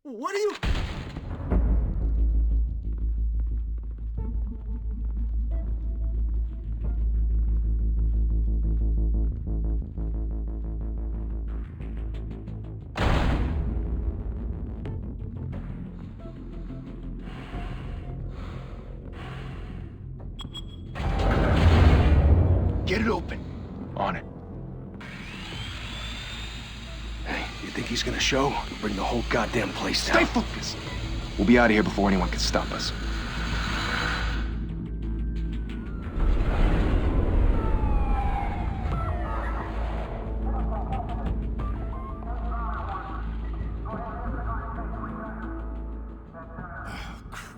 What are you... Get it open. On it. Hey, you think he's gonna show? He'll bring the whole goddamn place down. Stay focused. We'll be out of here before anyone can stop us.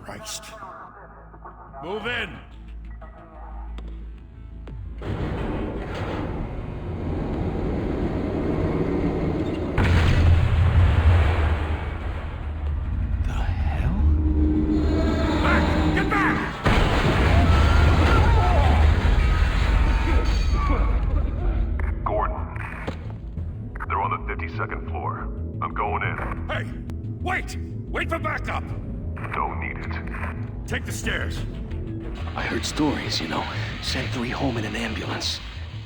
Christ. Move in! The hell? Back! Get back! Gordon. They're on the 52nd floor. I'm going in. Hey! Wait! Wait for backup! Don't need it. Take the stairs. I heard stories, you know. Sent 3 home in an ambulance.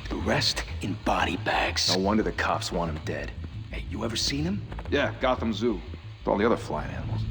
The rest in body bags. No wonder the cops want him dead. Hey, you ever seen him? Yeah, Gotham Zoo. With all the other flying animals.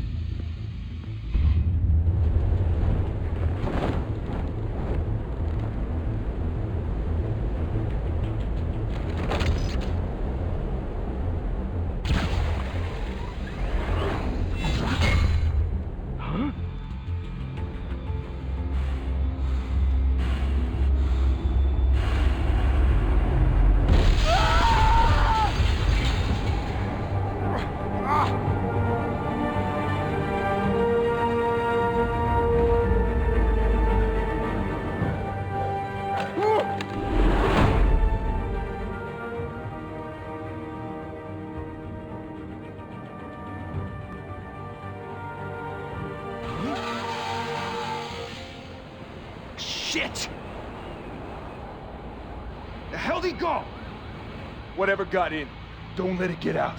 Shit! The hell'd he go? Whatever got in, don't let it get out.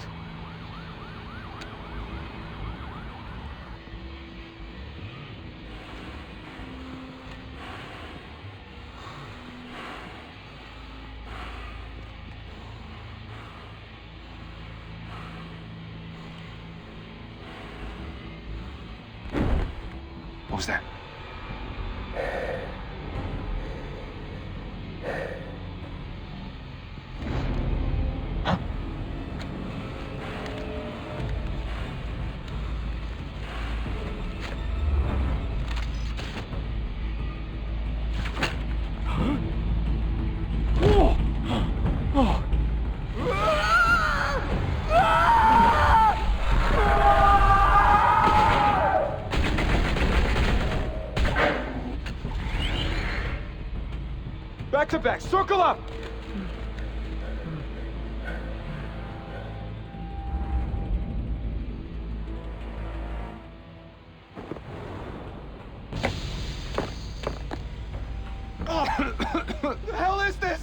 What was that? Huh? Back to back, circle up! The hell is this?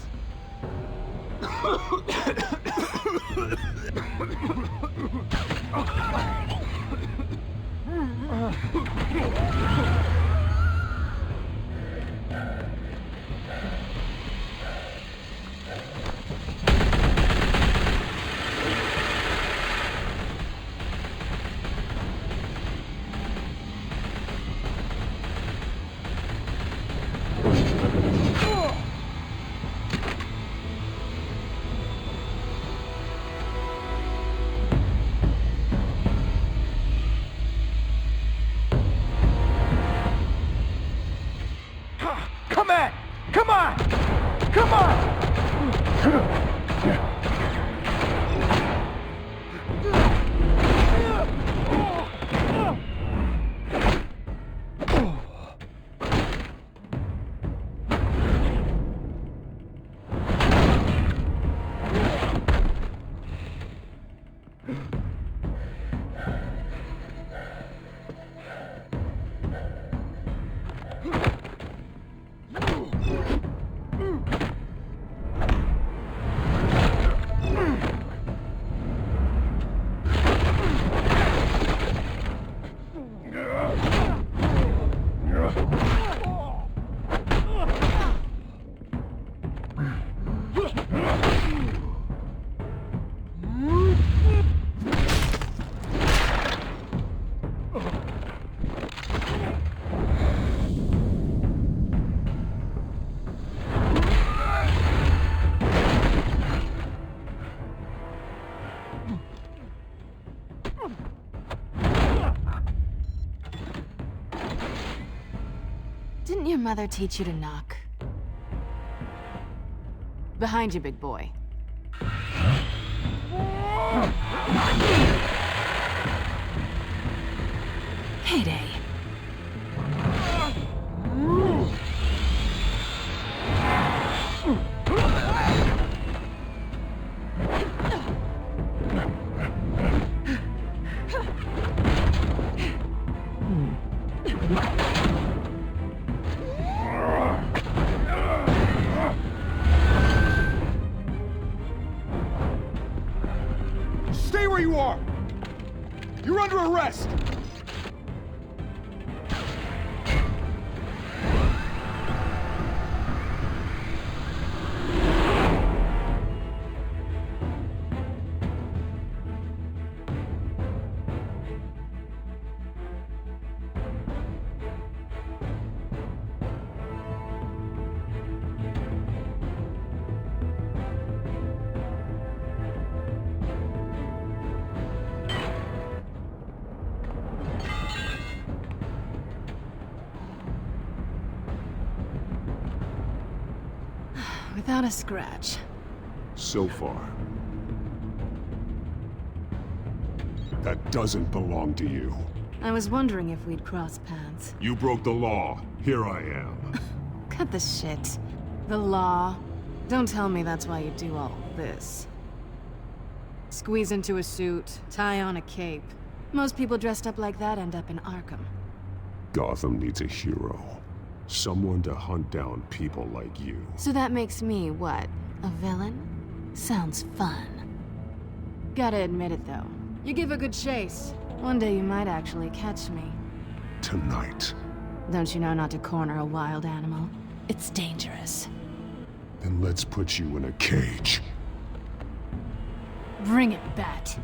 Didn't your mother teach you to knock? Behind you, big boy. Payday. Stay where you are! You're under arrest! Without a scratch. So far. That doesn't belong to you. I was wondering if we'd cross paths. You broke the law. Here I am. Cut the shit. The law. Don't tell me that's why you do all this. Squeeze into a suit, tie on a cape. Most people dressed up like that end up in Arkham. Gotham needs a hero. Someone to hunt down people like you. So that makes me, what, a villain? Sounds fun. Gotta admit it, though. You give a good chase. One day you might actually catch me. Tonight. Don't you know not to corner a wild animal? It's dangerous. Then let's put you in a cage. Bring it, Bat.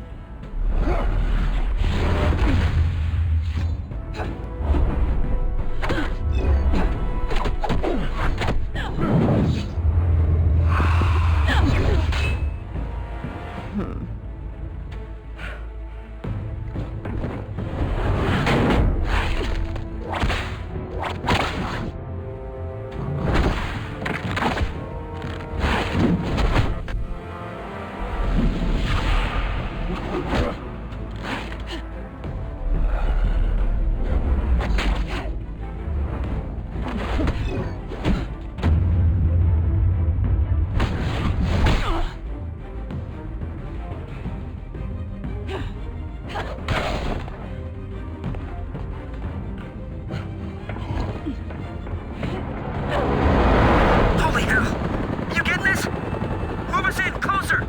Holy hell! You getting this? Move us in, closer!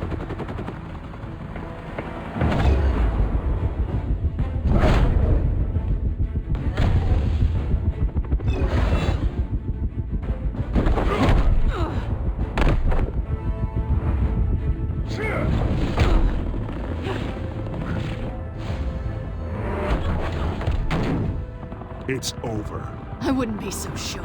It's over. I wouldn't be so sure.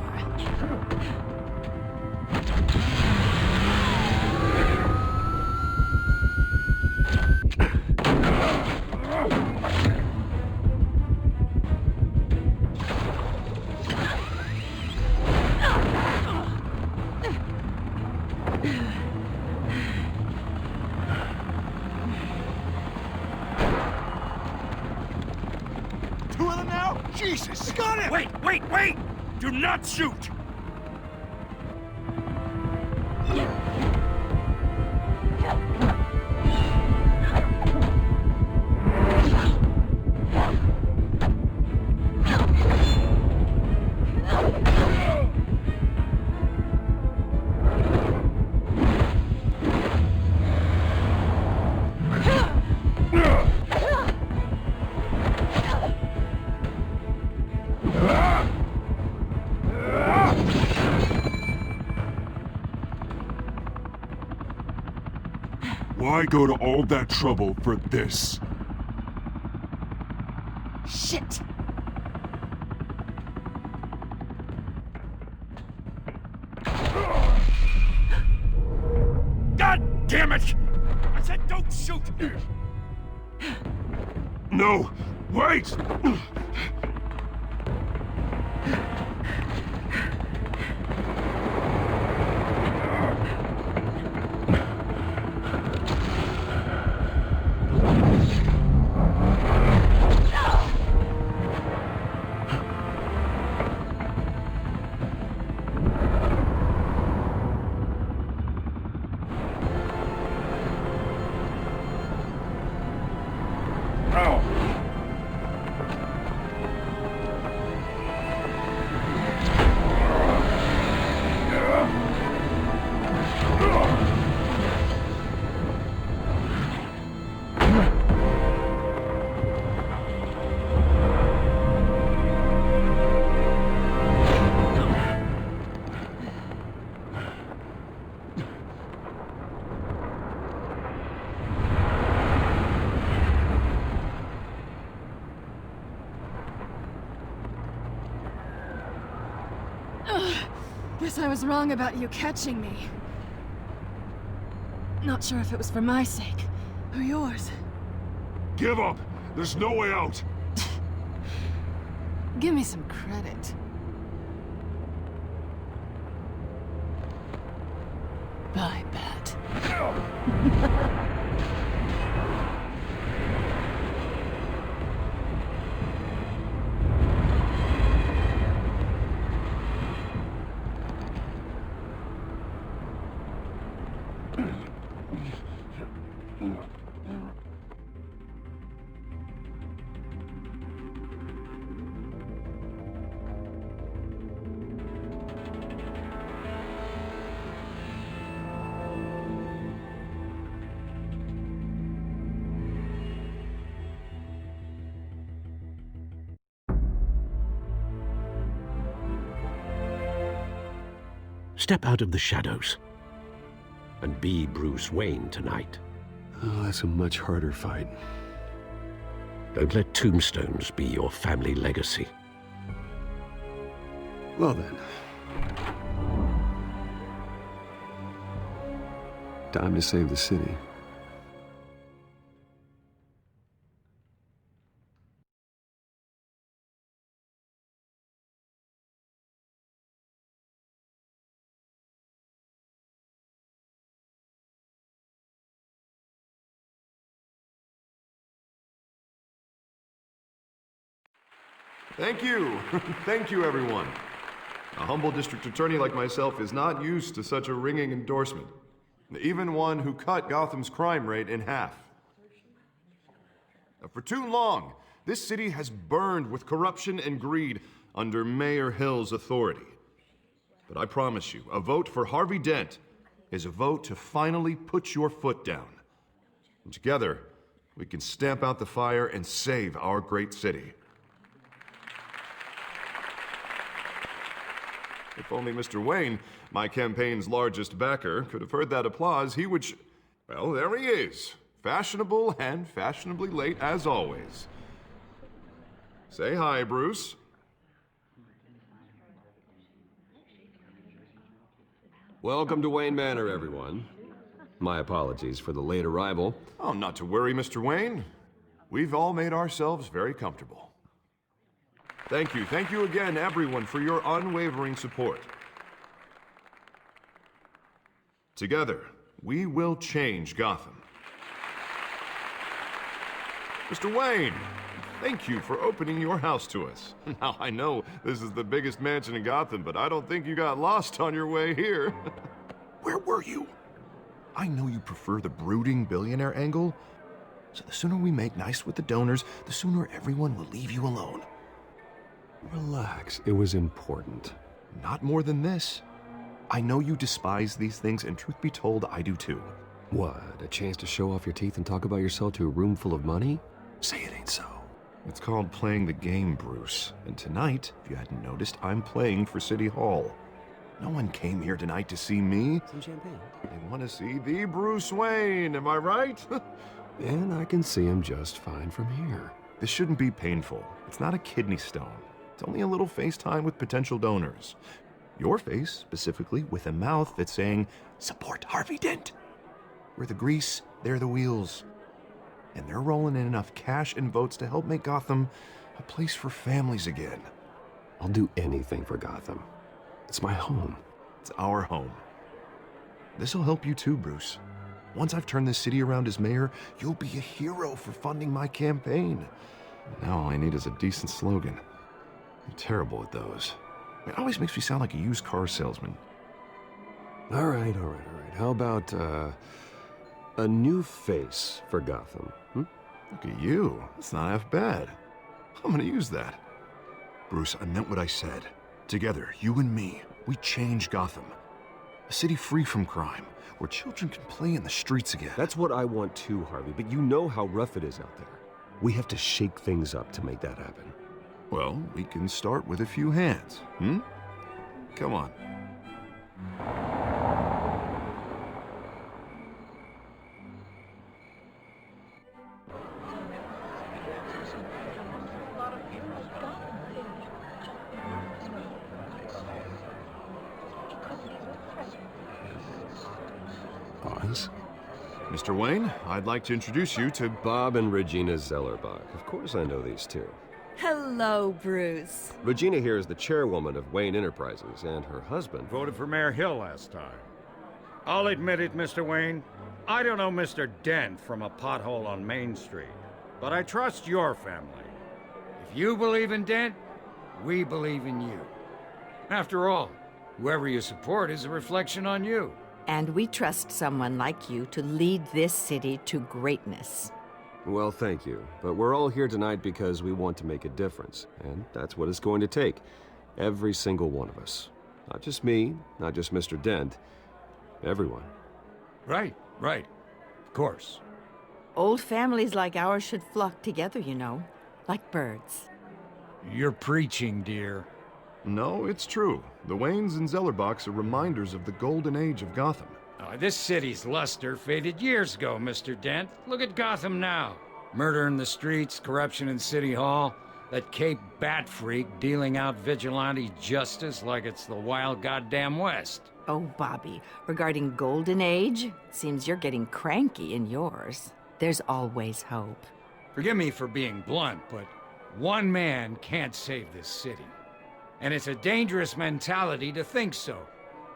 Two of them now? Jesus! Got him! Wait! Do not shoot! Why go to all that trouble for this? Shit! God damn it! I said don't shoot! No! Wait! Guess I was wrong about you catching me. Not sure if it was for my sake, or yours. Give up! There's no way out! Give me some credit. I bet. Step out of the shadows and be Bruce Wayne tonight. Oh, that's a much harder fight. Don't let tombstones be your family legacy. Well then. Time to save the city. Thank you. Thank you, everyone. A humble district attorney like myself is not used to such a ringing endorsement. Even one who cut Gotham's crime rate in half. For too long, this city has burned with corruption and greed under Mayor Hill's authority. But I promise you, a vote for Harvey Dent is a vote to finally put your foot down. And together, we can stamp out the fire and save our great city. If only Mr. Wayne, my campaign's largest backer, could have heard that applause, he would well, there he is. Fashionable and fashionably late as always. Say hi, Bruce. Welcome to Wayne Manor, everyone. My apologies for the late arrival. Oh, not to worry, Mr. Wayne. We've all made ourselves very comfortable. Thank you again, everyone, for your unwavering support. Together, we will change Gotham. Mr. Wayne, thank you for opening your house to us. Now, I know this is the biggest mansion in Gotham, but I don't think you got lost on your way here. Where were you? I know you prefer the brooding billionaire angle, so the sooner we make nice with the donors, the sooner everyone will leave you alone. Relax, it was important. Not more than this. I know you despise these things, and truth be told, I do too. What, a chance to show off your teeth and talk about yourself to a room full of money? Say it ain't so. It's called playing the game, Bruce. And tonight, if you hadn't noticed, I'm playing for City Hall. No one came here tonight to see me. Some champagne. They want to see the Bruce Wayne, am I right? And I can see him just fine from here. This shouldn't be painful. It's not a kidney stone. It's only a little FaceTime with potential donors. Your face, specifically, with a mouth that's saying, support Harvey Dent. We're the grease, they're the wheels. And they're rolling in enough cash and votes to help make Gotham a place for families again. I'll do anything for Gotham. It's my home. It's our home. This'll help you too, Bruce. Once I've turned this city around as mayor, you'll be a hero for funding my campaign. Now all I need is a decent slogan. I'm terrible at those. It always makes me sound like a used car salesman. All right. How about, a new face for Gotham? Look at you. That's not half bad. I'm gonna use that. Bruce, I meant what I said. Together, you and me, we change Gotham. A city free from crime, where children can play in the streets again. That's what I want too, Harvey, but you know how rough it is out there. We have to shake things up to make that happen. Well, we can start with a few hands, Come on. Oz? Mr. Wayne, I'd like to introduce you to... Bob and Regina Zellerbach. Of course I know these two. Hello, Bruce. Regina here is the chairwoman of Wayne Enterprises, and her husband... Voted for Mayor Hill last time. I'll admit it, Mr. Wayne. I don't know Mr. Dent from a pothole on Main Street, but I trust your family. If you believe in Dent, we believe in you. After all, whoever you support is a reflection on you. And we trust someone like you to lead this city to greatness. Well, thank you. But we're all here tonight because we want to make a difference. And that's what it's going to take. Every single one of us. Not just me, not just Mr. Dent. Everyone. Right. Of course. Old families like ours should flock together, you know. Like birds. You're preaching, dear. No, it's true. The Waynes and Zellerbachs are reminders of the golden age of Gotham. This city's luster faded years ago, Mr. Dent. Look at Gotham now. Murder in the streets, corruption in City Hall, that Cape Bat freak dealing out vigilante justice like it's the wild goddamn West. Oh, Bobby, regarding Golden Age, seems you're getting cranky in yours. There's always hope. Forgive me for being blunt, but one man can't save this city. And it's a dangerous mentality to think so.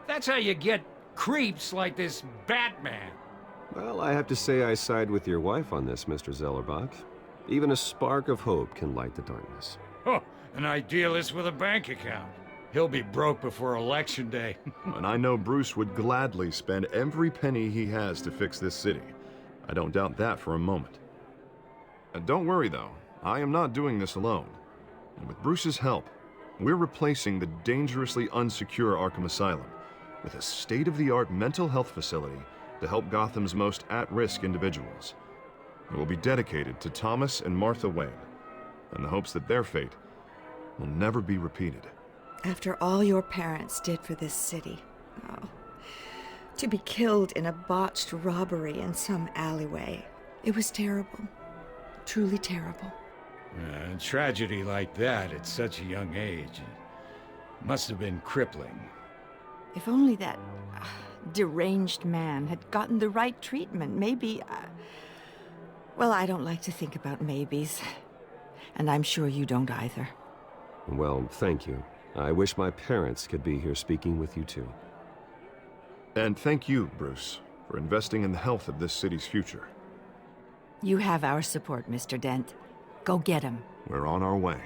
That's how you get creeps like this Batman. Well, I have to say I side with your wife on this, Mr. Zellerbach. Even a spark of hope can light the darkness. Oh, an idealist with a bank account. He'll be broke before Election Day. And I know Bruce would gladly spend every penny he has to fix this city. I don't doubt that for a moment. Don't worry, though. I am not doing this alone. And with Bruce's help, we're replacing the dangerously unsecure Arkham Asylum with a state-of-the-art mental health facility to help Gotham's most at-risk individuals. It will be dedicated to Thomas and Martha Wayne, in the hopes that their fate will never be repeated. After all your parents did for this city, to be killed in a botched robbery in some alleyway, it was terrible. Truly terrible. A tragedy like that at such a young age must have been crippling. If only that deranged man had gotten the right treatment, maybe... Well, I don't like to think about maybes. And I'm sure you don't either. Well, thank you. I wish my parents could be here speaking with you too. And thank you, Bruce, for investing in the health of this city's future. You have our support, Mr. Dent. Go get him. We're on our way.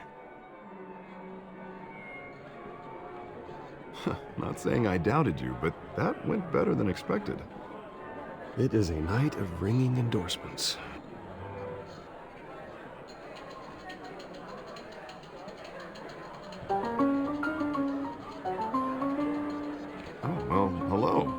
Not saying I doubted you, but that went better than expected. It is a night of ringing endorsements. Hello.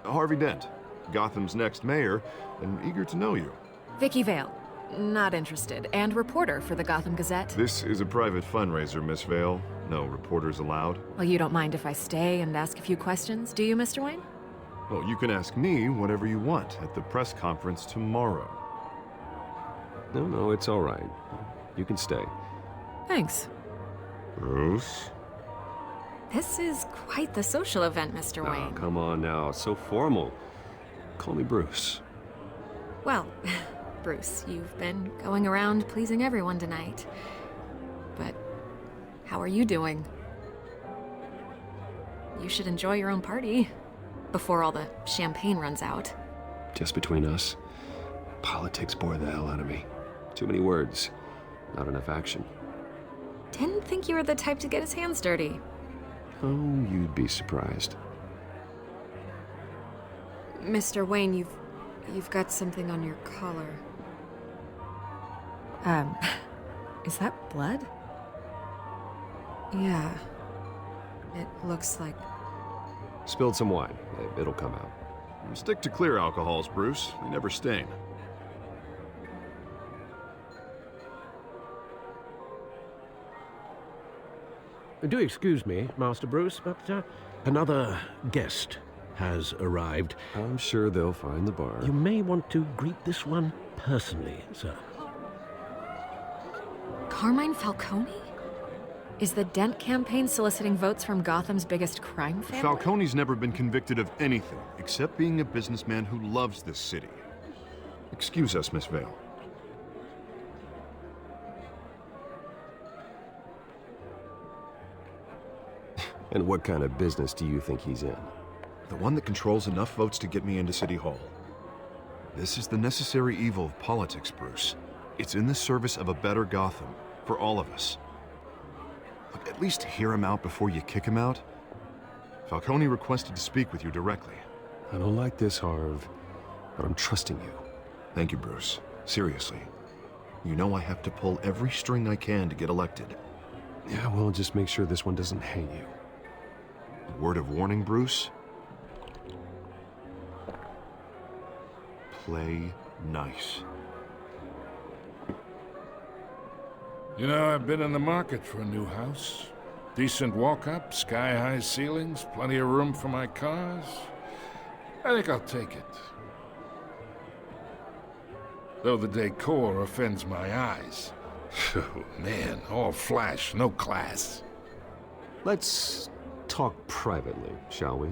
Harvey Dent, Gotham's next mayor, and eager to know you. Vicky Vale. Not interested. And reporter for the Gotham Gazette. This is a private fundraiser, Miss Vale. No reporters allowed. Well, you don't mind if I stay and ask a few questions, do you, Mr. Wayne? Well, you can ask me whatever you want at the press conference tomorrow. No, it's all right. You can stay. Thanks. Bruce? This is quite the social event, Mr. Wayne. Oh, come on now. It's so formal. Call me Bruce. Well, Bruce, you've been going around pleasing everyone tonight. But how are you doing? You should enjoy your own party before all the champagne runs out. Just between us, politics bore the hell out of me. Too many words, not enough action. Didn't think you were the type to get his hands dirty. Oh, you'd be surprised. Mr. Wayne, you've got something on your collar. Is that blood? Yeah. It looks like... Spilled some wine. It'll come out. Stick to clear alcohols, Bruce. They never stain. Do excuse me, Master Bruce, but another guest has arrived. I'm sure they'll find the bar. You may want to greet this one personally, sir. Carmine Falcone? Is the Dent campaign soliciting votes from Gotham's biggest crime family? Falcone's never been convicted of anything except being a businessman who loves this city. Excuse us, Miss Vale. And what kind of business do you think he's in? The one that controls enough votes to get me into City Hall. This is the necessary evil of politics, Bruce. It's in the service of a better Gotham, for all of us. Look, at least hear him out before you kick him out. Falcone requested to speak with you directly. I don't like this, Harv, but I'm trusting you. Thank you, Bruce. Seriously. You know I have to pull every string I can to get elected. Yeah, well, just make sure this one doesn't hang you. A word of warning, Bruce? Play nice. You know, I've been in the market for a new house. Decent walk-up, sky-high ceilings, plenty of room for my cars. I think I'll take it. Though the decor offends my eyes. Oh, man, all flash, no class. Let's talk privately, shall we?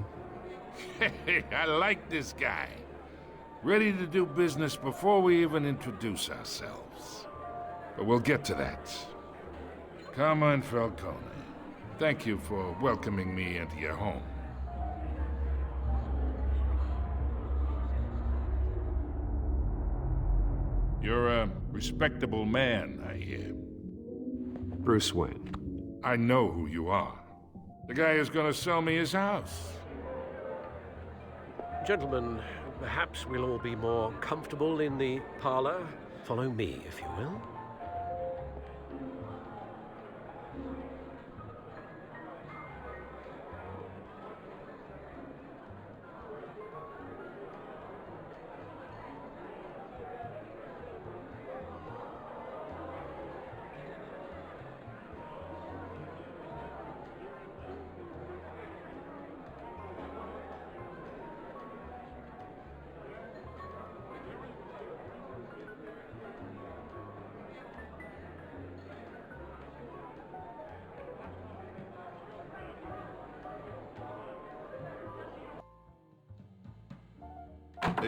Hey, I like this guy. Ready to do business before we even introduce ourselves. But we'll get to that. Carmine Falcone, thank you for welcoming me into your home. You're a respectable man, I hear. Bruce Wayne. I know who you are. The guy who's gonna sell me his house. Gentlemen, perhaps we'll all be more comfortable in the parlor. Follow me, if you will.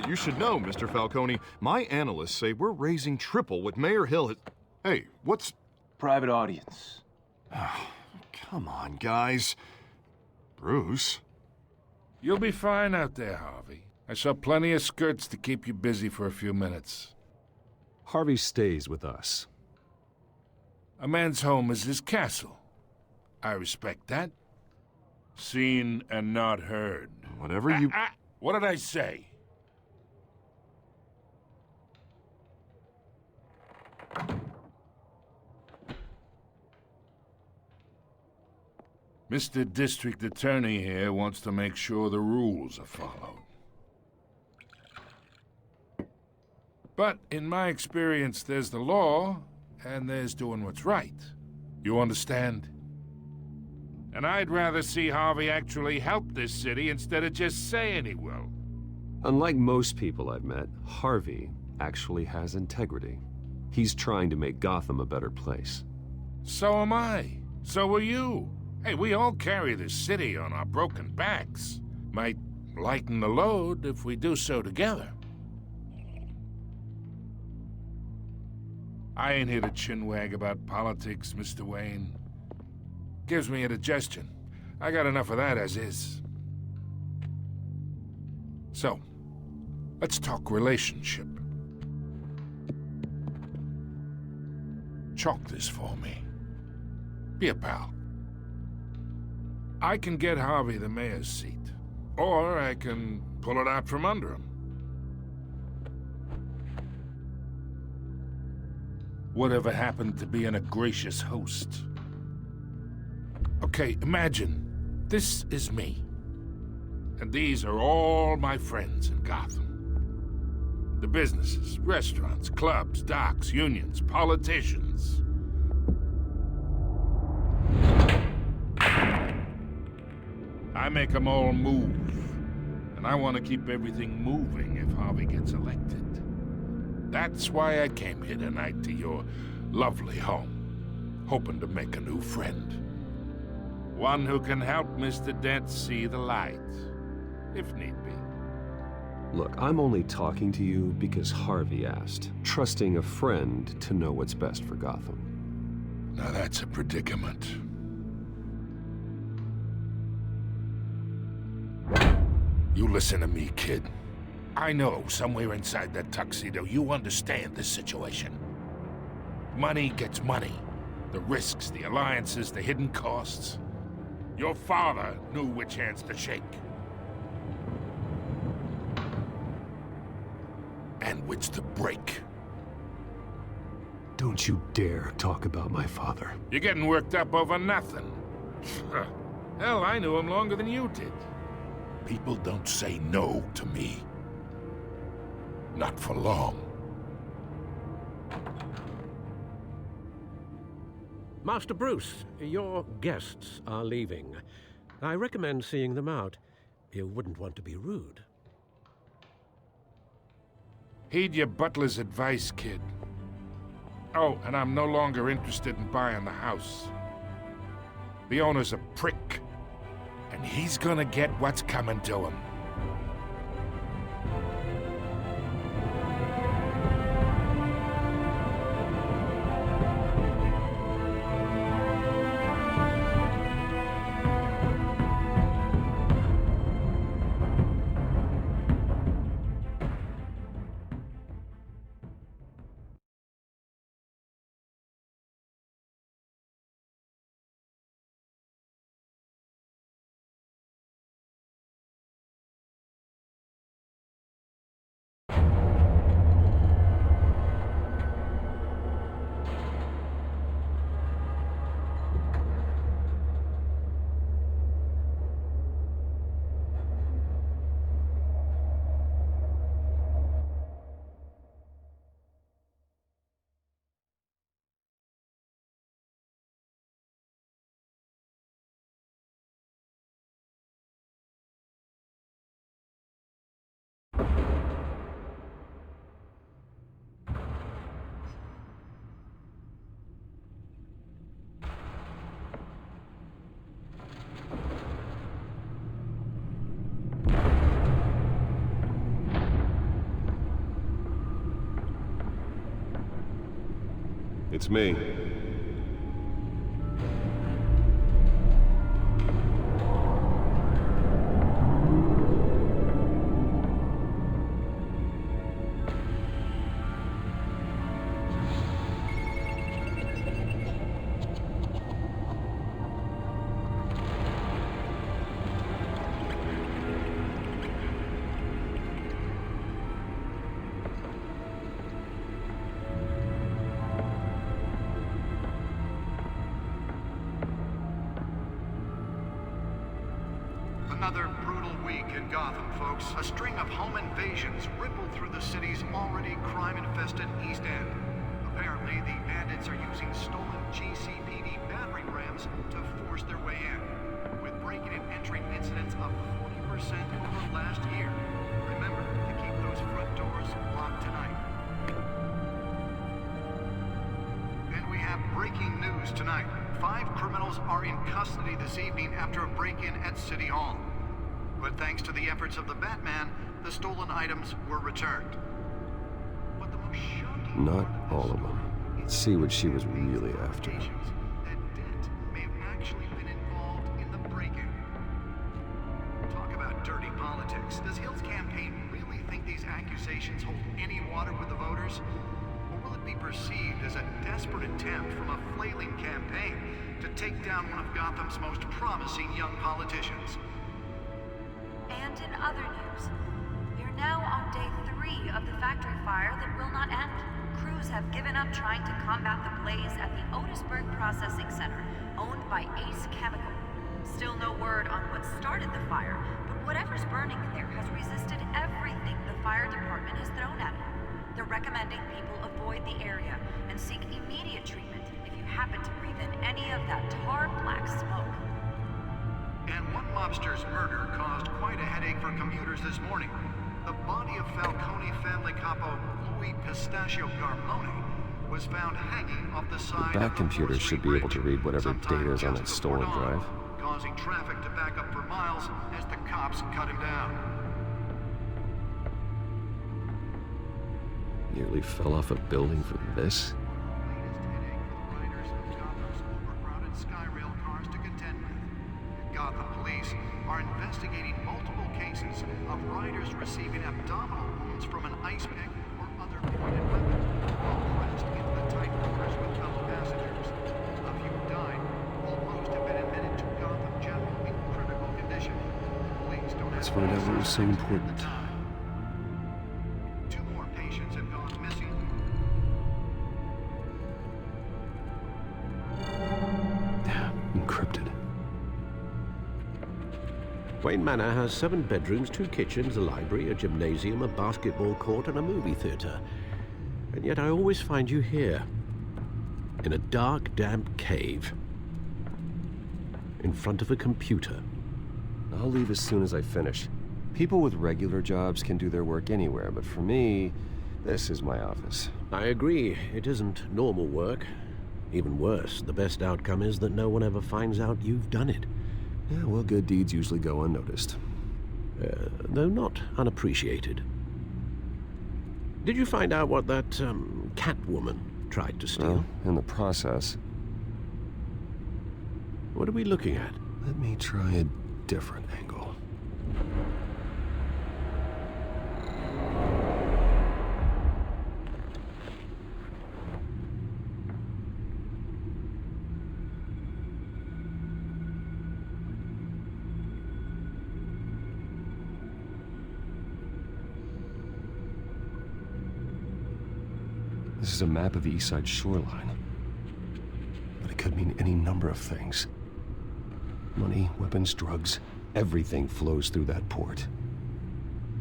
You should know, Mr. Falcone, my analysts say we're raising triple what Mayor Hill has... Hey, what's... Private audience. Come on, guys. Bruce? You'll be fine out there, Harvey. I saw plenty of skirts to keep you busy for a few minutes. Harvey stays with us. A man's home is his castle. I respect that. Seen and not heard. Whatever you... What did I say? Mr. District Attorney here wants to make sure the rules are followed. But in my experience, there's the law, and there's doing what's right. You understand? And I'd rather see Harvey actually help this city instead of just saying he will. Unlike most people I've met, Harvey actually has integrity. He's trying to make Gotham a better place. So am I. So are you. Hey, we all carry this city on our broken backs. Might lighten the load if we do so together. I ain't here to chinwag about politics, Mr. Wayne. Gives me indigestion. I got enough of that as is. So, let's talk relationship. Chalk this for me. Be a pal. I can get Harvey the mayor's seat, or I can pull it out from under him. Whatever happened to being a gracious host? Okay, imagine, this is me. And these are all my friends in Gotham. The businesses, restaurants, clubs, docks, unions, politicians. I make them all move. And I want to keep everything moving if Harvey gets elected. That's why I came here tonight to your lovely home, hoping to make a new friend. One who can help Mr. Dent see the light, if need be. Look, I'm only talking to you because Harvey asked, trusting a friend to know what's best for Gotham. Now that's a predicament. You listen to me, kid. I know somewhere inside that tuxedo you understand this situation. Money gets money. The risks, the alliances, the hidden costs. Your father knew which hands to shake. And which to break. Don't you dare talk about my father. You're getting worked up over nothing. Hell, I knew him longer than you did. People don't say no to me. Not for long. Master Bruce, your guests are leaving. I recommend seeing them out. You wouldn't want to be rude. Heed your butler's advice, kid. Oh, and I'm no longer interested in buying the house. The owner's a prick, and he's gonna get what's coming to him. It's me. Another brutal week in Gotham, folks. A string of home invasions rippled through the city's already crime-infested East End. Apparently, the bandits are using stolen GCPD battering rams to force their way in, with breaking and entering incidents up 40% over last year. Remember to keep those front doors locked tonight. And we have breaking news tonight. 5 criminals are in custody this evening after a break-in at City Hall. But thanks to the efforts of the Batman, the stolen items were returned. But the most shocking Not all of them. Let's see what she was really after. that Dent may have actually been involved in the break-in. Talk about dirty politics. Does Hill's campaign really think these accusations hold any water with the voters? Or will it be perceived as a desperate attempt from a flailing campaign to take down one of Gotham's most promising young politicians? And in other news, we're now on day 3 of the factory fire that will not end. Crews have given up trying to combat the blaze at the Otisburg Processing Center, owned by Ace Chemical. Still no word on what started the fire, but whatever's burning in there has resisted everything the fire department has thrown at it. They're recommending people avoid the area and seek immediate treatment if you happen to breathe in any of that tar black smoke. And one mobster's murder caused quite a headache for commuters this morning. The body of Falcone family capo Louis Pistachio Garmone was found hanging off the side That of the computer should be able to read whatever data is on that stolen drive. causing traffic to back up for miles as the cops cut him down. Nearly fell off a building for this? Skyrail cars to contend with. Gotham police are investigating multiple cases of riders receiving abdominal wounds from an ice pick or other pointed weapon while pressed into the tight quarters with fellow passengers. A few died, while most have been admitted to Gotham General in critical condition. Police don't Let's have find out what was so important. 2 more patients have gone missing. Encrypted. Wayne Manor has 7 bedrooms, 2 kitchens, a library, a gymnasium, a basketball court, and a movie theater. And yet I always find you here, in a dark, damp cave, in front of a computer. I'll leave as soon as I finish. People with regular jobs can do their work anywhere, but for me, this is my office. I agree, it isn't normal work. Even worse, the best outcome is that no one ever finds out you've done it. Yeah, well, good deeds usually go unnoticed. Though not unappreciated. Did you find out what that, Catwoman tried to steal? Well, in the process. What are we looking at? Let me try a different angle. This is a map of the East Side shoreline. But it could mean any number of things. Money, weapons, drugs, everything flows through that port.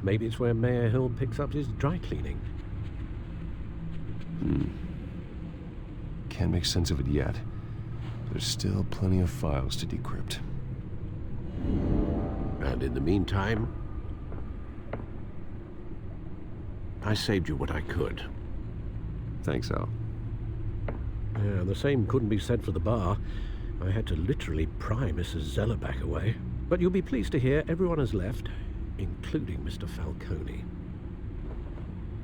Maybe it's where Mayor Hill picks up his dry cleaning. Can't make sense of it yet. There's still plenty of files to decrypt. And in the meantime, I saved you what I could. Thanks, Al. Yeah, the same couldn't be said for the bar. I had to literally pry Mrs. Zellerback away. But you'll be pleased to hear everyone has left, including Mr. Falcone.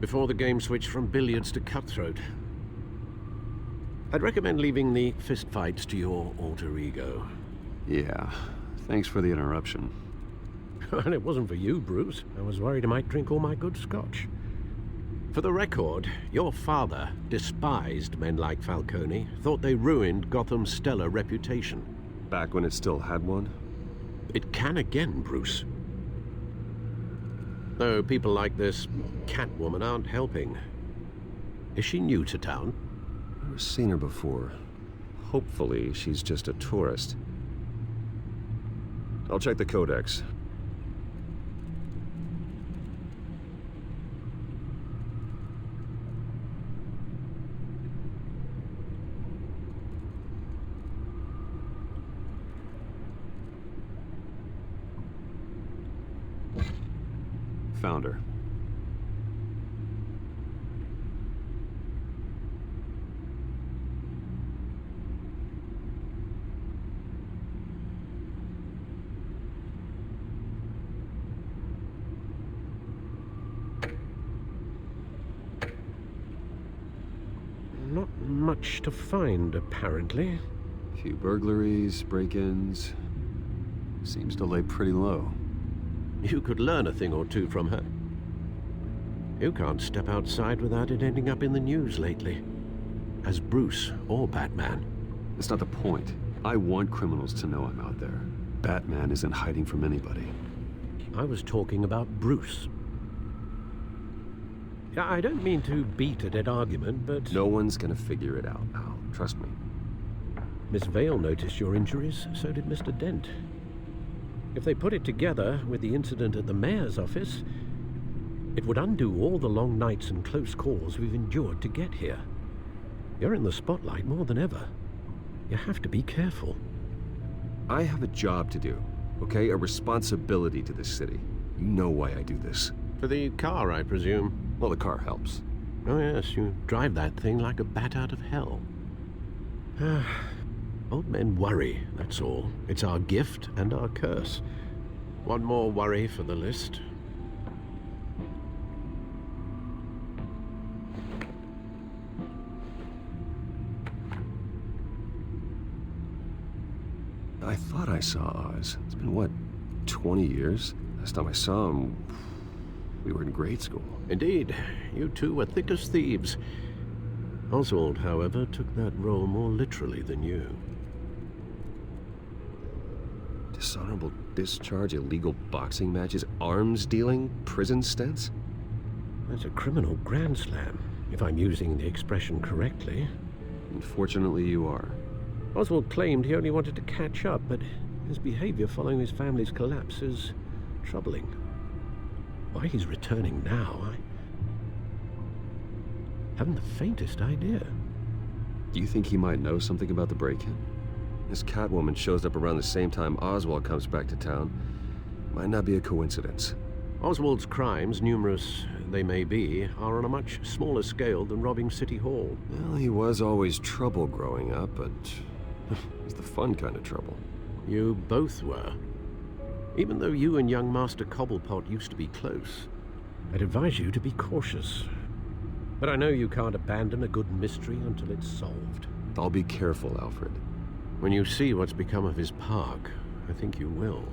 Before the game switched from billiards to cutthroat. I'd recommend leaving the fistfights to your alter ego. Yeah, thanks for the interruption. And it wasn't for you, Bruce. I was worried I might drink all my good scotch. For the record, your father despised men like Falcone, thought they ruined Gotham's stellar reputation. Back when it still had one? It can again, Bruce. Though people like this Catwoman aren't helping. Is she new to town? I've seen her before. Hopefully, she's just a tourist. I'll check the codex. Found her. Not much to find, apparently. Few burglaries, break-ins. Seems to lay pretty low. You could learn a thing or two from her. You can't step outside without it ending up in the news lately. As Bruce or Batman. That's not the point. I want criminals to know I'm out there. Batman isn't hiding from anybody. I was talking about Bruce. I don't mean to beat a dead argument, but... No one's gonna figure it out, Al. Trust me. Miss Vale noticed your injuries, so did Mr. Dent. If they put it together with the incident at the mayor's office, it would undo all the long nights and close calls we've endured to get here. You're in the spotlight more than ever. You have to be careful. I have a job to do, okay? A responsibility to this city. You know why I do this. For the car, I presume. Well, the car helps. Oh yes, you drive that thing like a bat out of hell. Old men worry, that's all. It's our gift and our curse. One more worry for the list. I thought I saw Oz. It's been, what, 20 years? Last time I saw him, we were in grade school. Indeed, you two were thick as thieves. Oswald, however, took that role more literally than you. Dishonorable discharge, illegal boxing matches, arms dealing, prison stints? That's a criminal grand slam, if I'm using the expression correctly. Unfortunately, you are. Oswald claimed he only wanted to catch up, but his behavior following his family's collapse is troubling. Why he's returning now, I haven't the faintest idea. Do you think he might know something about the break-in? This Catwoman shows up around the same time Oswald comes back to town. Might not be a coincidence. Oswald's crimes, numerous they may be, are on a much smaller scale than robbing City Hall. Well, he was always trouble growing up, but it's the fun kind of trouble. You both were. Even though you and young Master Cobblepot used to be close, I'd advise you to be cautious. But I know you can't abandon a good mystery until it's solved. I'll be careful, Alfred. When you see what's become of his park, I think you will.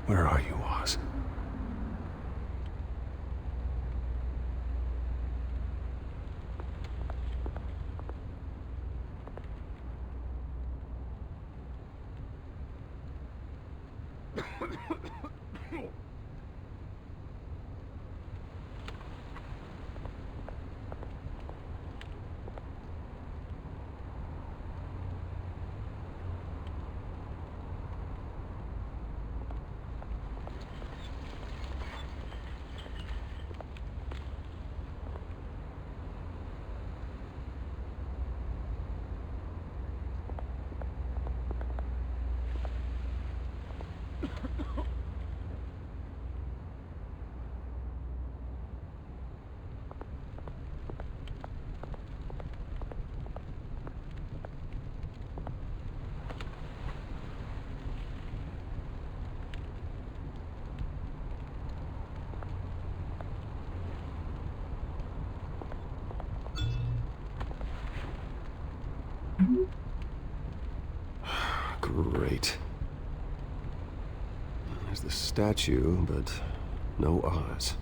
Where are you, Oz? Great. There's the statue, but no Oz.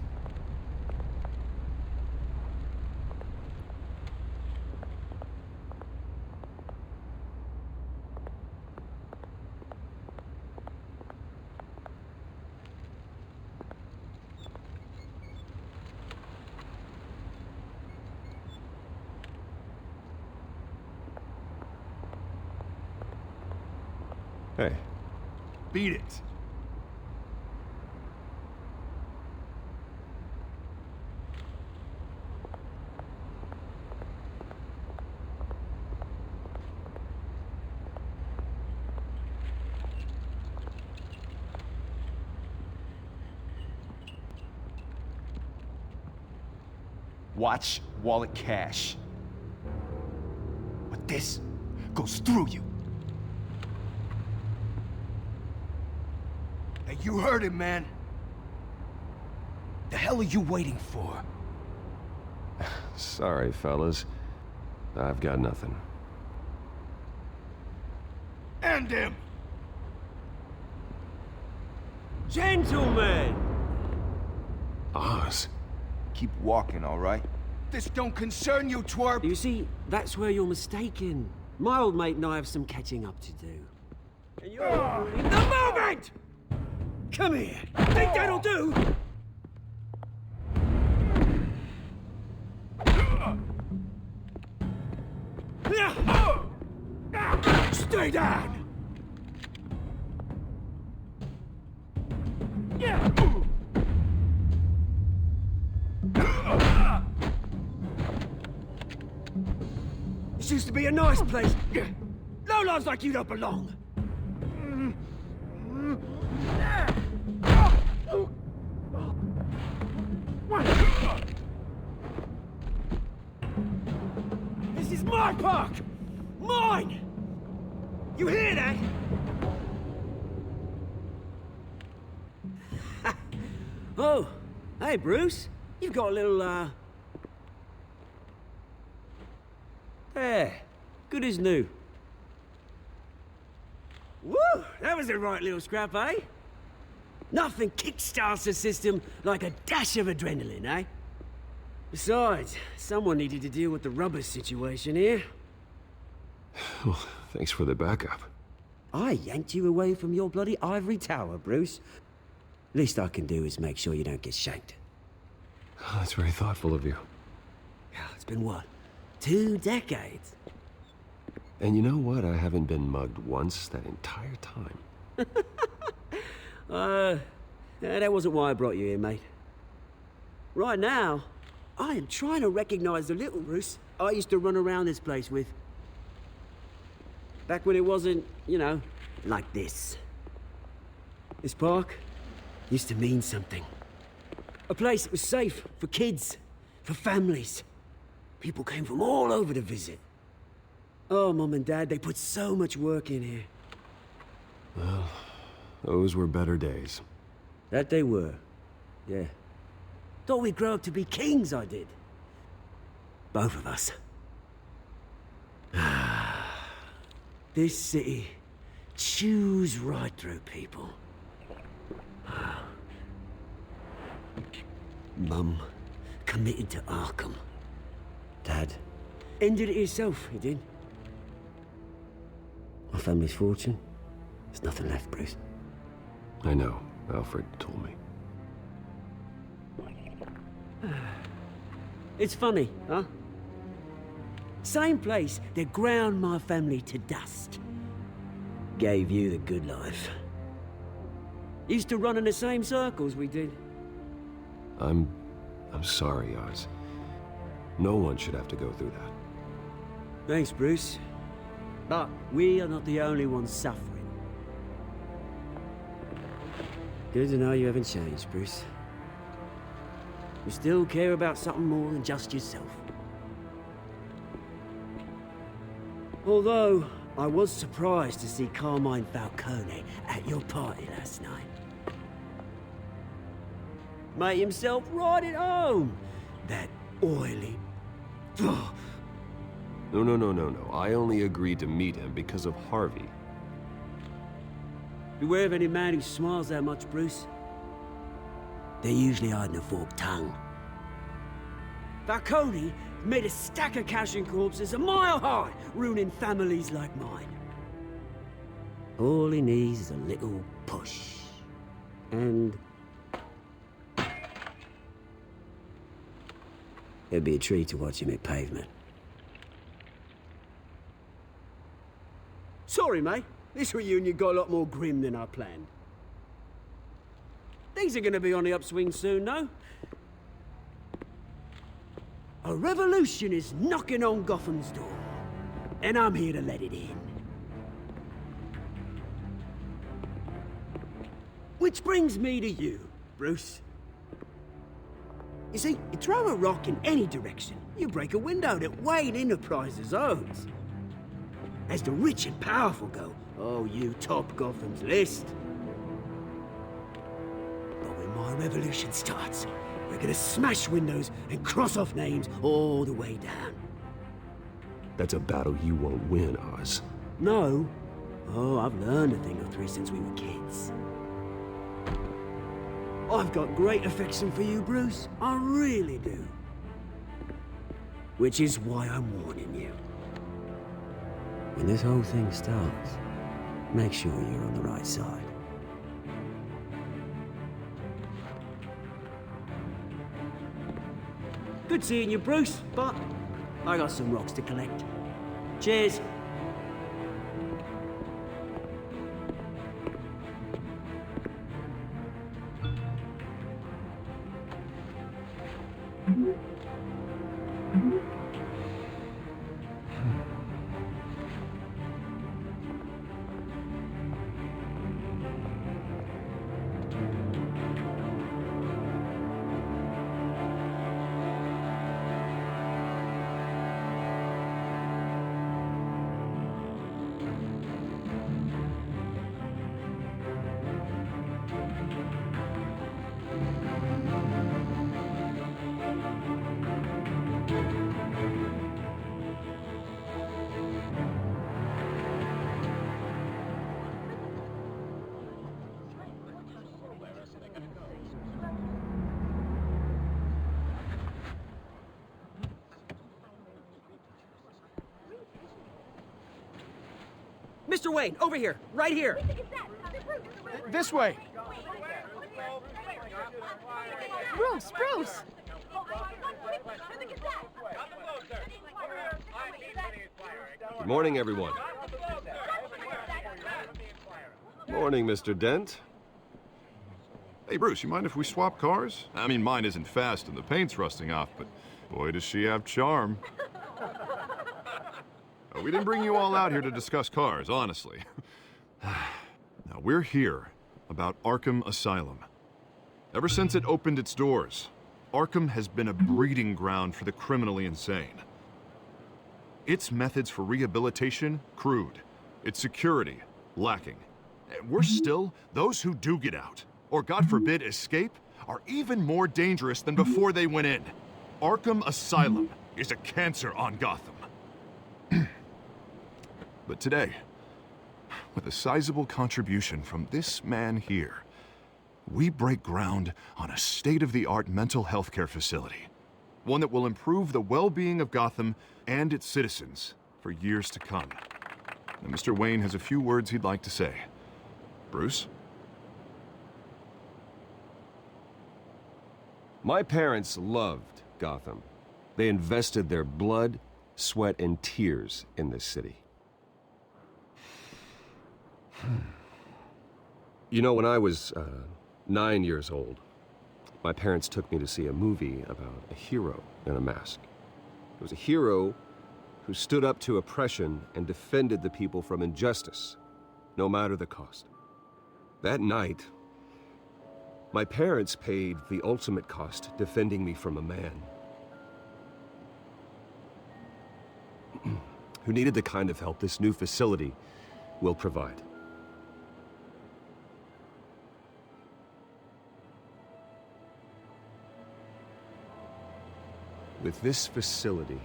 Hey. Beat it. Watch wallet cash. But this goes through you. Hey, you heard it, man. The hell are you waiting for? Sorry, fellas. I've got nothing. End him! Gentlemen! Oz. Keep walking, all right? This don't concern you, twerp! You see, that's where you're mistaken. My old mate and I have some catching up to do. And you're in the moment! Come here! Think that'll do? Stay down! This used to be a nice place. Lowlifes like you don't belong. This is my park! Mine! You hear that? Oh, hey, Bruce. You've got a little, There. Good as new. Woo! That was a right little scrap, eh? Nothing kickstarts the system like a dash of adrenaline, eh? Besides, someone needed to deal with the rubber situation here. Well, thanks for the backup. I yanked you away from your bloody ivory tower, Bruce. Least I can do is make sure you don't get shanked. Oh, that's very thoughtful of you. Yeah, it's been what? 2 decades? And you know what? I haven't been mugged once that entire time. That wasn't why I brought you here, mate. Right now, I am trying to recognize the little Bruce I used to run around this place with. Back when it wasn't, you know, like this. This park used to mean something. A place that was safe for kids, for families. People came from all over to visit. Oh, Mum and Dad, they put so much work in here. Well, those were better days. That they were, yeah. Thought we'd grow up to be kings, I did. Both of us. This city chews right through people. Mum committed to Arkham. Dad ended it himself, he did. My family's fortune, there's nothing left, Bruce. I know. Alfred told me. It's funny, huh? Same place that ground my family to dust. Gave you the good life. Used to run in the same circles we did. I'm sorry, Oz. No one should have to go through that. Thanks, Bruce. But we are not the only ones suffering. Good to know you haven't changed, Bruce. You still care about something more than just yourself. Although, I was surprised to see Carmine Falcone at your party last night. Made himself right at home. That oily... No. I only agreed to meet him because of Harvey. Beware of any man who smiles that much, Bruce. They're usually hiding a forked tongue. Falcone made a stack of cash and corpses a mile high, ruining families like mine. All he needs is a little push. And... it'd be a treat to watch him hit pavement. Sorry, mate. This reunion got a lot more grim than I planned. Things are gonna be on the upswing soon, though. A revolution is knocking on Gotham's door, and I'm here to let it in. Which brings me to you, Bruce. You see, you throw a rock in any direction, you break a window that Wayne Enterprises owns. As the rich and powerful go, oh, you top Gotham's list. But when my revolution starts, we're gonna smash windows and cross off names all the way down. That's a battle you won't win, Oz. No. Oh, I've learned a thing or three since we were kids. I've got great affection for you, Bruce. I really do. Which is why I'm warning you. When this whole thing starts, make sure you're on the right side. Good seeing you, Bruce, but I got some rocks to collect. Cheers. Mr. Wayne, over here, right here. This way. Bruce! Good morning, everyone. Morning, Mr. Dent. Hey, Bruce, you mind if we swap cars? I mean, mine isn't fast and the paint's rusting off, but boy, does she have charm. We didn't bring you all out here to discuss cars, honestly. Now, we're here about Arkham Asylum. Ever since it opened its doors, Arkham has been a breeding ground for the criminally insane. Its methods for rehabilitation, crude. Its security, lacking. Worse still, those who do get out, or God forbid escape, are even more dangerous than before they went in. Arkham Asylum is a cancer on Gotham. But today, with a sizable contribution from this man here, we break ground on a state-of-the-art mental health care facility. One that will improve the well-being of Gotham and its citizens for years to come. And Mr. Wayne has a few words he'd like to say. Bruce? My parents loved Gotham. They invested their blood, sweat, and tears in this city. You know, when I was 9 years old, my parents took me to see a movie about a hero in a mask. It was a hero who stood up to oppression and defended the people from injustice, no matter the cost. That night, my parents paid the ultimate cost defending me from a man who needed the kind of help this new facility will provide. With this facility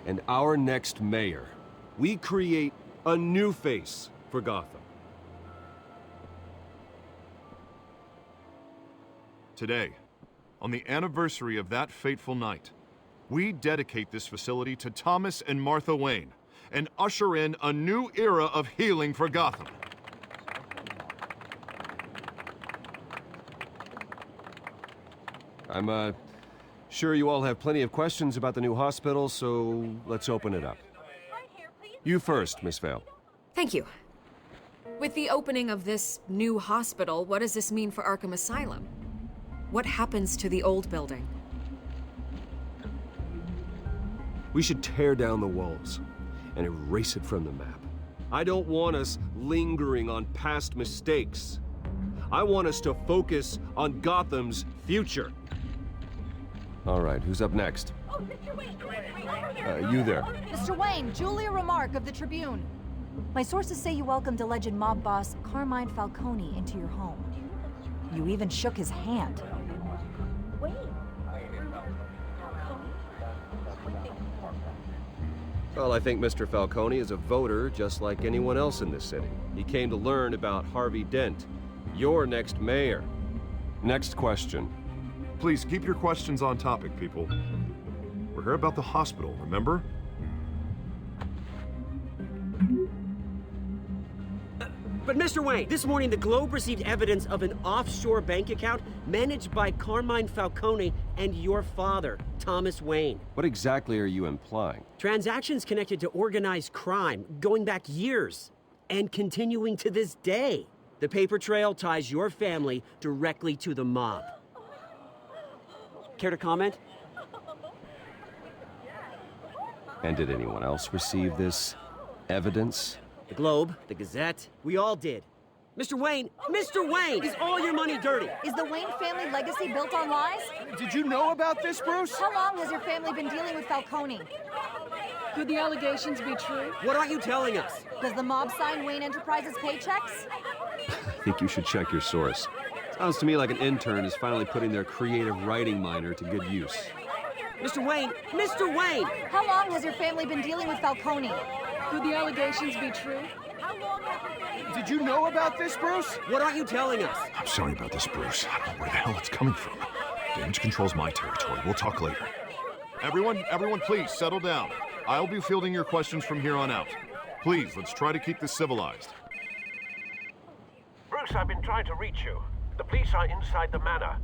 and our next mayor, we create a new face for Gotham. Today, on the anniversary of that fateful night, we dedicate this facility to Thomas and Martha Wayne and usher in a new era of healing for Gotham. I'm sure you all have plenty of questions about the new hospital, so let's open it up. You first, Miss Vale. Thank you. With the opening of this new hospital, what does this mean for Arkham Asylum? What happens to the old building? We should tear down the walls and erase it from the map. I don't want us lingering on past mistakes. I want us to focus on Gotham's future. All right, who's up next? You there. Mr. Wayne, Julia Remark of the Tribune. My sources say you welcomed alleged mob boss Carmine Falcone into your home. You even shook his hand. Well, I think Mr. Falcone is a voter just like anyone else in this city. He came to learn about Harvey Dent, your next mayor. Next question. Please keep your questions on topic, people. We're here about the hospital, remember? But Mr. Wayne, this morning the Globe received evidence of an offshore bank account managed by Carmine Falcone and your father, Thomas Wayne. What exactly are you implying? Transactions connected to organized crime going back years and continuing to this day. The paper trail ties your family directly to the mob. Care to comment? And did anyone else receive this evidence? The Globe, the Gazette, we all did. Mr. Wayne, is all your money dirty? Is the Wayne family legacy built on lies? Did you know about this, Bruce? How long has your family been dealing with Falcone? Could the allegations be true? What aren't you telling us? Does the mob sign Wayne Enterprises paychecks? I think you should check your source. Sounds to me like an intern is finally putting their creative writing minor to good use. Mr. Wayne! How long has your family been dealing with Falcone? Could the allegations be true? Did you know about this, Bruce? What aren't you telling us? I'm sorry about this, Bruce. I don't know where the hell it's coming from. Damage control's my territory. We'll talk later. Everyone, please, settle down. I'll be fielding your questions from here on out. Please, let's try to keep this civilized. Bruce, I've been trying to reach you. The police are inside the manor.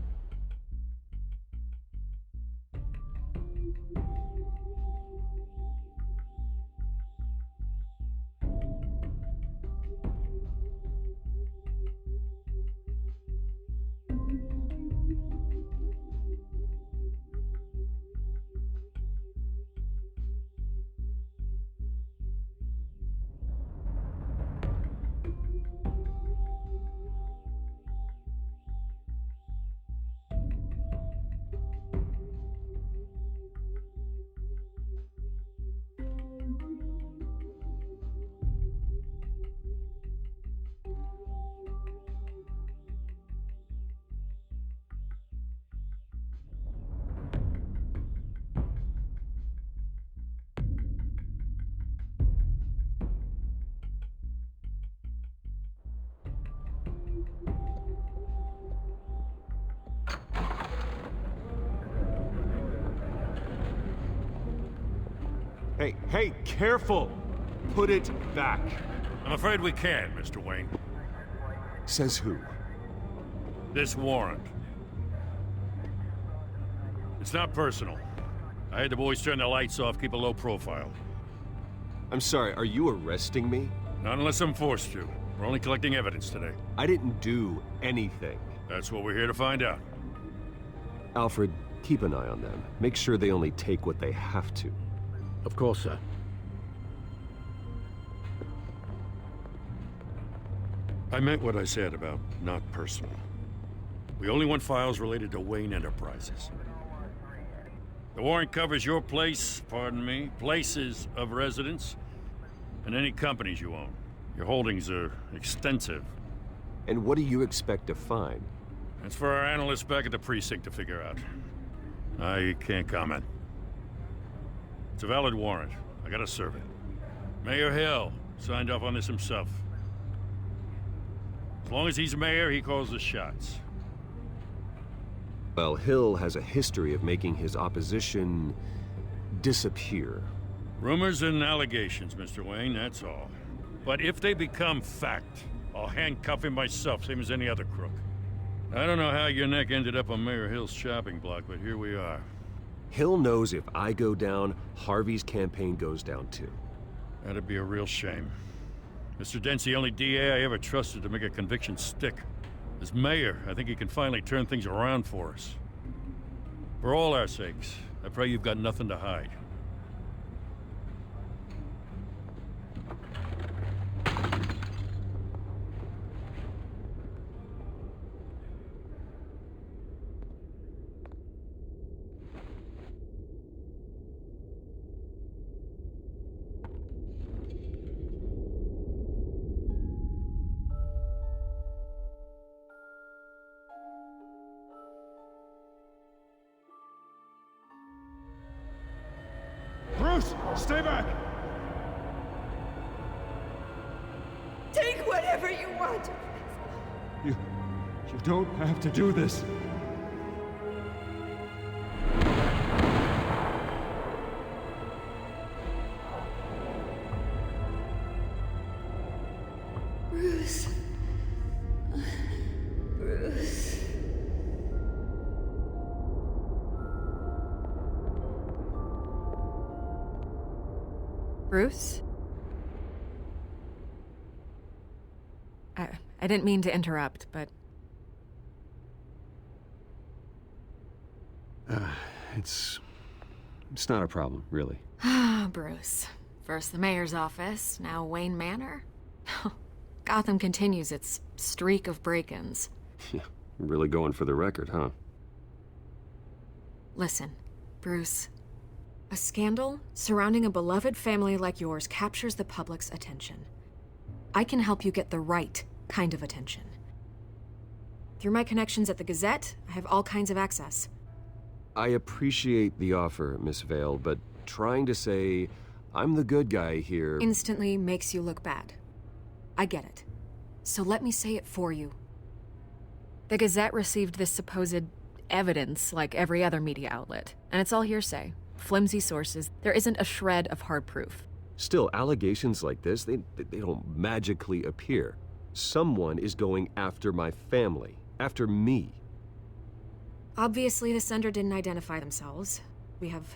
Hey, careful! Put it back. I'm afraid we can, Mr. Wayne. Says who? This warrant. It's not personal. I had the boys turn the lights off, keep a low profile. I'm sorry, are you arresting me? Not unless I'm forced to. We're only collecting evidence today. I didn't do anything. That's what we're here to find out. Alfred, keep an eye on them. Make sure they only take what they have to. Of course, sir. I meant what I said about not personal. We only want files related to Wayne Enterprises. The warrant covers your places of residence, and any companies you own. Your holdings are extensive. And what do you expect to find? That's for our analysts back at the precinct to figure out. I can't comment. It's a valid warrant. I gotta serve it. Mayor Hill signed off on this himself. As long as he's mayor, he calls the shots. Well, Hill has a history of making his opposition disappear. Rumors and allegations, Mr. Wayne, that's all. But if they become fact, I'll handcuff him myself, same as any other crook. I don't know how your neck ended up on Mayor Hill's shopping block, but here we are. Hill knows if I go down, Harvey's campaign goes down too. That'd be a real shame. Mr. Dent's the only DA I ever trusted to make a conviction stick. As mayor, I think he can finally turn things around for us. For all our sakes, I pray you've got nothing to hide. Bruce, stay back! Take whatever you want. You don't have to do this. Bruce. Bruce. Bruce? I didn't mean to interrupt, but... It's not a problem, really. Ah, Bruce. First the mayor's office, now Wayne Manor. Gotham continues its streak of break-ins. Yeah, really going for the record, huh? Listen, Bruce. A scandal surrounding a beloved family like yours captures the public's attention. I can help you get the right kind of attention. Through my connections at the Gazette, I have all kinds of access. I appreciate the offer, Miss Vale, but trying to say I'm the good guy here... instantly makes you look bad. I get it. So let me say it for you. The Gazette received this supposed evidence like every other media outlet, and it's all hearsay. Flimsy sources. There isn't a shred of hard proof. Still, allegations like this, they don't magically appear. Someone is going after my family, after me. Obviously, the sender didn't identify themselves. We have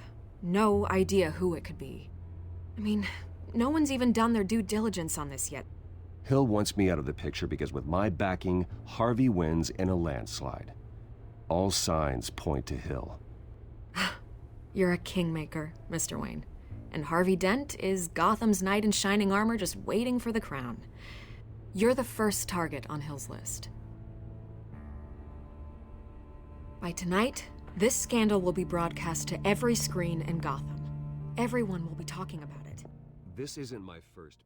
no idea who it could be. I mean, no one's even done their due diligence on this yet. Hill wants me out of the picture because with my backing, Harvey wins in a landslide. All signs point to Hill. You're a kingmaker, Mr. Wayne. And Harvey Dent is Gotham's knight in shining armor just waiting for the crown. You're the first target on Hill's list. By tonight, this scandal will be broadcast to every screen in Gotham. Everyone will be talking about it. This isn't my first...